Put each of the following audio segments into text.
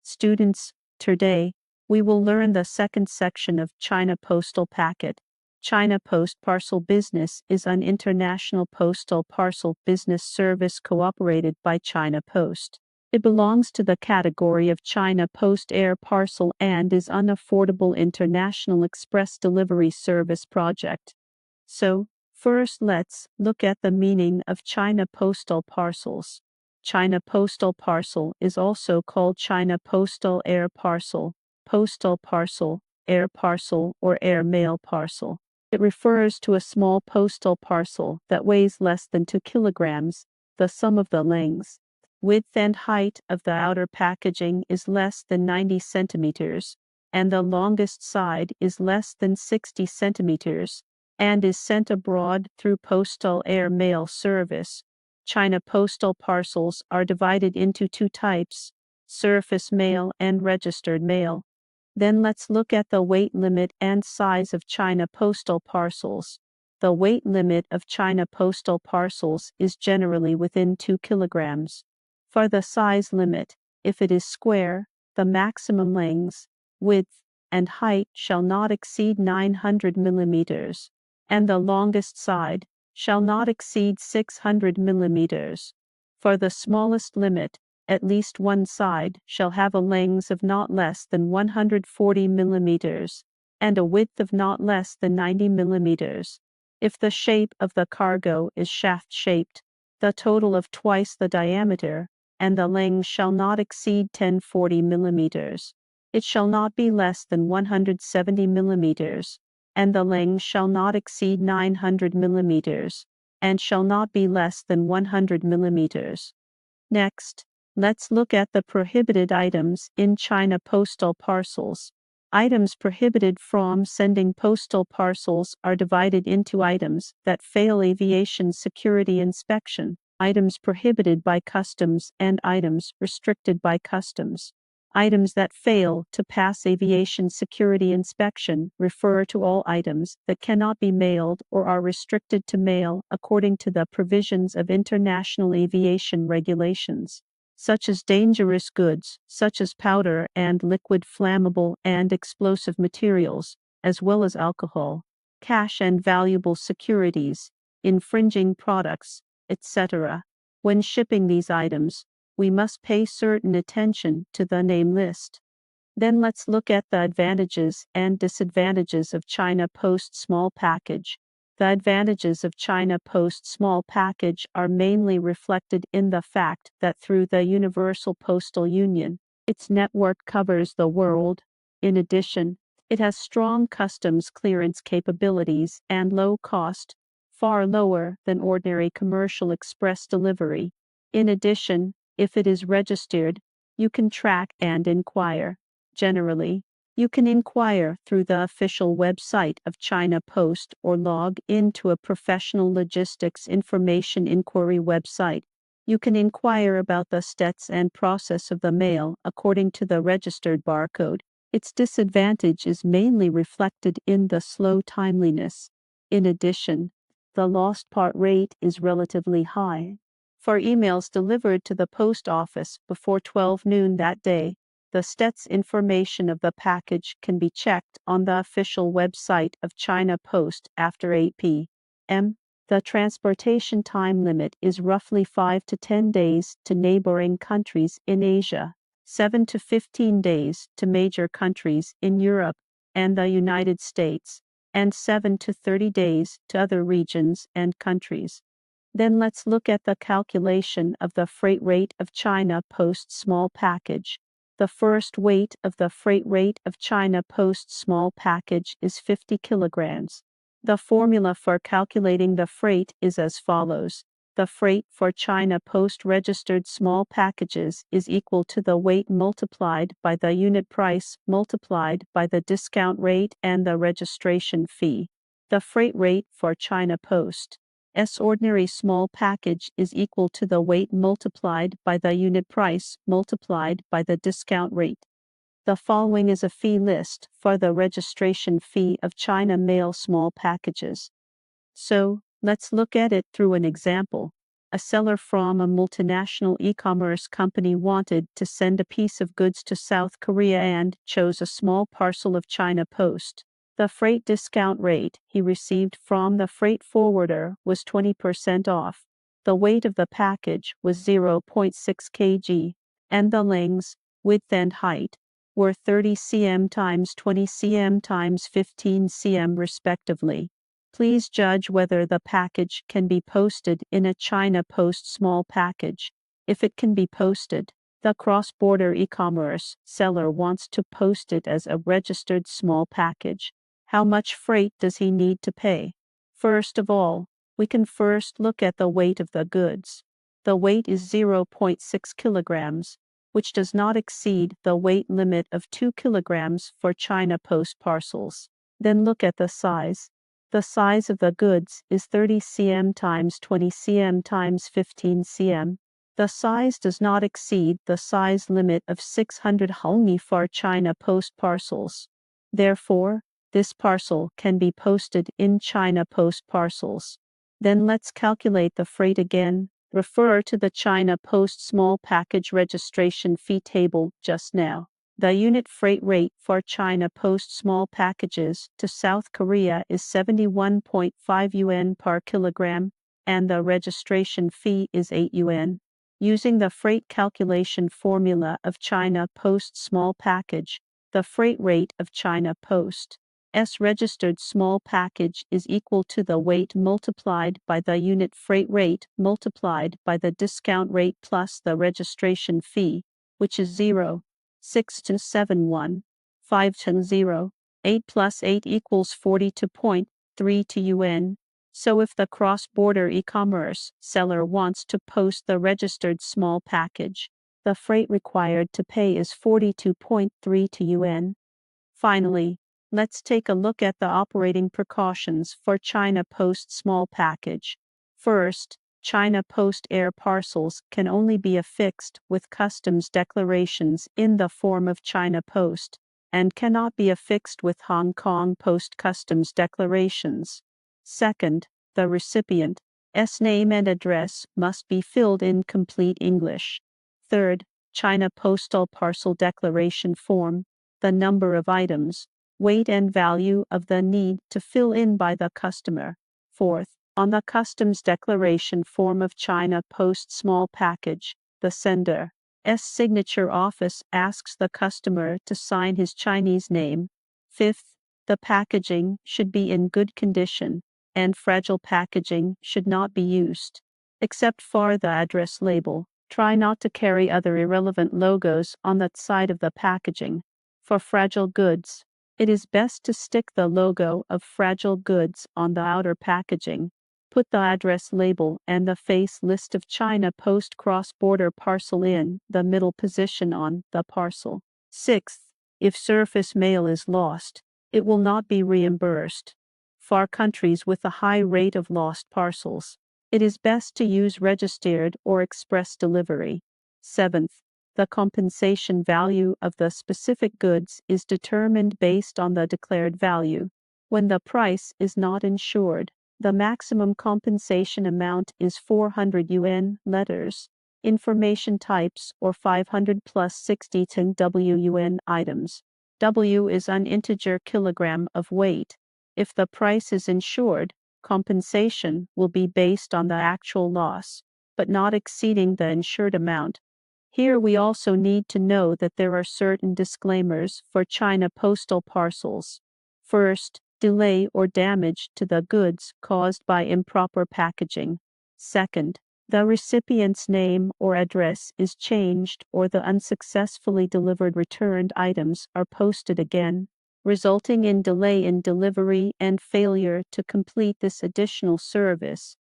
Students, today, we will learn the second section of China Postal Packet. China Post Parcel Business is an international postal parcel business service cooperated by China Post. It belongs to the category of China Post Air Parcel and is an affordable international express delivery service project. So, first let's look at the meaning of China Postal Parcels. China Postal Parcel is also called China Postal Air Parcel, Postal Parcel, Air Parcel, or Air Mail Parcel. It refers to a small postal parcel that weighs less than 2 kilograms. The sum of the lengths, width and height of the outer packaging is less than 90 centimeters, and the longest side is less than 60 centimeters, and is sent abroad through postal air mail service. China postal parcels are divided into two types, surface mail and registered mail. Then let's look at the weight limit and size of China postal parcels. The weight limit of China postal parcels is generally within 2 kilograms. For the size limit, if it is square, the maximum lengths, width, and height shall not exceed 900 millimeters, and the longest side shall not exceed 600 millimeters. For the smallest limit, at least one side shall have a length of not less than 140 millimeters, and a width of not less than 90 millimeters. If the shape of the cargo is shaft-shaped, the total of twice the diameter, and the length shall not exceed 1040 millimeters. It shall not be less than 170 millimeters, and the length shall not exceed 900 millimeters, and shall not be less than 100 millimeters. Next, let's look at the prohibited items in China postal parcels. Items prohibited from sending postal parcels are divided into items that fail aviation security inspection, items prohibited by customs, and items restricted by customs. Items that fail to pass aviation security inspection refer to all items that cannot be mailed or are restricted to mail according to the provisions of international aviation regulations, such as dangerous goods, such as powder and liquid flammable and explosive materials, as well as alcohol, cash and valuable securities, infringing products, etc. When shipping these items, we must pay certain attention to the name list. Then let's look at the advantages and disadvantages of China Post Small Package. The advantages of China Post Small Package are mainly reflected in the fact that through the Universal Postal Union, its network covers the world. In addition, it has strong customs clearance capabilities and low cost, far lower than ordinary commercial express delivery. In addition, if it is registered, you can track and inquire. Generally, you can inquire through the official website of China Post or log into a professional logistics information inquiry website. You can inquire about the status and process of the mail according to the registered barcode. Its disadvantage is mainly reflected in the slow timeliness. In addition, the lost part rate is relatively high. For emails delivered to the post office before 12 noon that day, the status information of the package can be checked on the official website of China Post after 8 p.m. The transportation time limit is roughly 5 to 10 days to neighboring countries in Asia, 7 to 15 days to major countries in Europe and the United States, and 7 to 30 days to other regions and countries. Then let's look at the calculation of the freight rate of China Post Small Package. The first weight of the freight rate of China Post Small Package is 50 kilograms. The formula for calculating the freight is as follows. The freight for China Post registered small packages is equal to the weight multiplied by the unit price multiplied by the discount rate and the registration fee. The freight rate for China Post ordinary small package is equal to the weight multiplied by the unit price multiplied by the discount rate. The following is a fee list for the registration fee of China Mail small packages. So, let's look at it through an example. A seller from a multinational e-commerce company wanted to send a piece of goods to South Korea and chose a small parcel of China Post. The freight discount rate he received from the freight forwarder was 20% off. The weight of the package was 0.6 kg, and the lengths, width and height were 30 cm times 20 cm times 15 cm respectively. Please judge whether the package can be posted in a China Post small package. If it can be posted, the cross-border e-commerce seller wants to post it as a registered small package. How much freight does he need to pay? First of all, we can first look at the weight of the goods. The weight is 0.6 kilograms, which does not exceed the weight limit of 2 kilograms for China Post parcels. Then look at the size. The size of the goods is 30 cm times 20 cm times 15 cm. The size does not exceed the size limit of 600 hongni for China Post parcels. Therefore, this parcel can be posted in China Post parcels. Then let's calculate the freight again. Refer to the China Post small package registration fee table just now. The unit freight rate for China Post small packages to South Korea is 71.5 yuan per kilogram, and the registration fee is 8 yuan. Using the freight calculation formula of China Post small package, the freight rate of China Post S registered small package is equal to the weight multiplied by the unit freight rate multiplied by the discount rate plus the registration fee, which is 0.6271, 510, 8 plus 8 equals 42.32 yuan. So if the cross-border e-commerce seller wants to post the registered small package, the freight required to pay is 42.32 yuan. Finally, let's take a look at the operating precautions for China Post small package. First, China Post air parcels can only be affixed with customs declarations in the form of China Post, and cannot be affixed with Hong Kong Post customs declarations. Second, the recipient's name and address must be filled in complete English. Third, China Postal Parcel Declaration Form, the number of items, weight and value of the need to fill in by the customer. Fourth, on the customs declaration form of China Post small package, the sender's signature office asks the customer to sign his Chinese name. Fifth, the packaging should be in good condition, and fragile packaging should not be used. Except for the address label, try not to carry other irrelevant logos on the side of the packaging. For fragile goods, it is best to stick the logo of fragile goods on the outer packaging. Put the address label and the face list of China Post cross-border parcel in the middle position on the parcel. Sixth, if surface mail is lost, it will not be reimbursed. For countries with a high rate of lost parcels, it is best to use registered or express delivery. Seventh, the compensation value of the specific goods is determined based on the declared value. When the price is not insured, the maximum compensation amount is 400 yuan letters, information types or 500 plus 60 yuan items. W is an integer kilogram of weight. If the price is insured, compensation will be based on the actual loss, but not exceeding the insured amount. Here we also need to know that there are certain disclaimers for China Postal parcels. First, delay or damage to the goods caused by improper packaging. Second, the recipient's name or address is changed or the unsuccessfully delivered returned items are posted again, resulting in delay in delivery and failure to complete this additional service.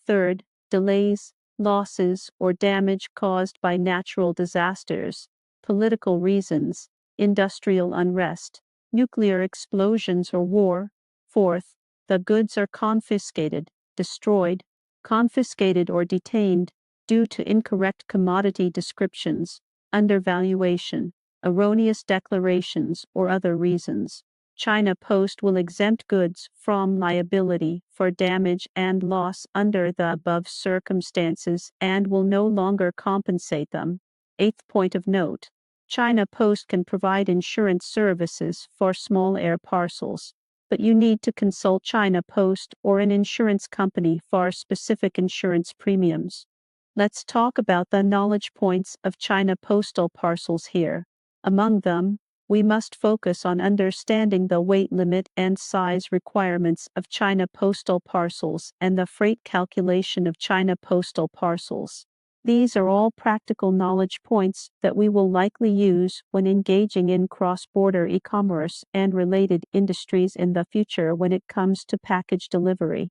Third, delays, losses, or damage caused by natural disasters, political reasons, industrial unrest, nuclear explosions, or war. Fourth, the goods are confiscated, destroyed, confiscated, or detained due to incorrect commodity descriptions, undervaluation, erroneous declarations, or other reasons. China Post will exempt goods from liability for damage and loss under the above circumstances and will no longer compensate them. Eighth point of note. China Post can provide insurance services for small air parcels, but you need to consult China Post or an insurance company for specific insurance premiums. Let's talk about the knowledge points of China Postal parcels here. Among them, we must focus on understanding the weight limit and size requirements of China Postal parcels and the freight calculation of China Postal parcels. These are all practical knowledge points that we will likely use when engaging in cross-border e-commerce and related industries in the future when it comes to package delivery.